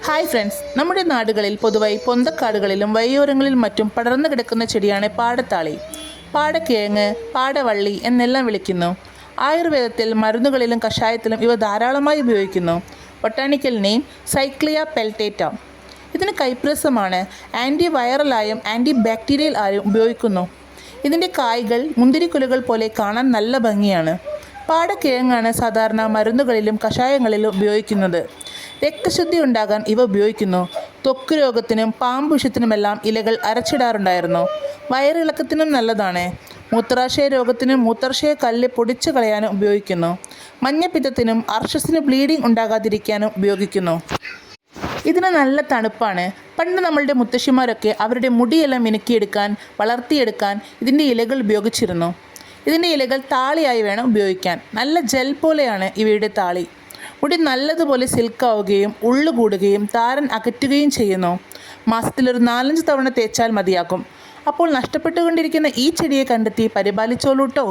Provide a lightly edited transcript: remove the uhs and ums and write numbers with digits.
Hi friends, നമ്മുടെ നാടുകളിൽ പൊതുവായി പൊന്തക്കാടുകളിലും വഴിയോരങ്ങളിലും മറ്റും പടർന്നു കിടക്കുന്ന ചെടിയാണ് പാടത്താളി. പാടക്കിഴങ്ങ്, പാടവള്ളി എന്നെല്ലാം വിളിക്കുന്നു. ആയുർവേദത്തിൽ മരുന്നുകളിലും കഷായത്തിലും ഇവ ധാരാളമായി ഉപയോഗിക്കുന്നു. Botanical name Cyclea peltata. ഇതിന് കൈപ്രസമാണ്. ആൻറ്റി വൈറലായും ആൻറ്റി ബാക്ടീരിയൽ ആയും ഉപയോഗിക്കുന്നു. ഇതിൻ്റെ കായ്കൾ മുന്തിരിക്കുലകൾ പോലെ കാണാൻ നല്ല ഭംഗിയാണ്. പാടക്കിഴങ്ങാണ് സാധാരണ മരുന്നുകളിലും കഷായങ്ങളിലും ഉപയോഗിക്കുന്നത്. രക്തശുദ്ധി ഉണ്ടാകാൻ ഇവ ഉപയോഗിക്കുന്നു. ത്വക്ക് രോഗത്തിനും പാമ്പ് വിഷത്തിനുമെല്ലാം ഇലകൾ അരച്ചിടാറുണ്ടായിരുന്നു. വയറിളക്കത്തിനും നല്ലതാണ്. മൂത്രാശയ രോഗത്തിനും മൂത്രാശയ കല്ല് പൊടിച്ചു കളയാനും ഉപയോഗിക്കുന്നു. മഞ്ഞപ്പിത്തത്തിനും അർശസിന് ബ്ലീഡിംഗ് ഉണ്ടാകാതിരിക്കാനും ഉപയോഗിക്കുന്നു. ഇതിന് നല്ല തണുപ്പാണ്. പണ്ട് നമ്മളുടെ മുത്തശ്ശിമാരൊക്കെ അവരുടെ മുടിയെല്ലാം മിനുക്കിയെടുക്കാൻ, വളർത്തിയെടുക്കാൻ ഇതിൻ്റെ ഇലകൾ ഉപയോഗിച്ചിരുന്നു. ഇതിൻ്റെ ഇലകൾ താളിയായി വേണം ഉപയോഗിക്കാൻ. നല്ല ജെൽ പോലെയാണ് ഇവയുടെ താളി. മുടി നല്ലതുപോലെ സിൽക്കാവുകയും ഉള്ളു കൂടുകയും താരൻ അകറ്റുകയും ചെയ്യുന്നു. മാസത്തിലൊരു 4-5 തവണ തേച്ചാൽ മതിയാകും. അപ്പോൾ നഷ്ടപ്പെട്ടുകൊണ്ടിരിക്കുന്ന ഈ ചെടിയെ കണ്ടെത്തി പരിപാലിച്ചോളൂട്ടോ.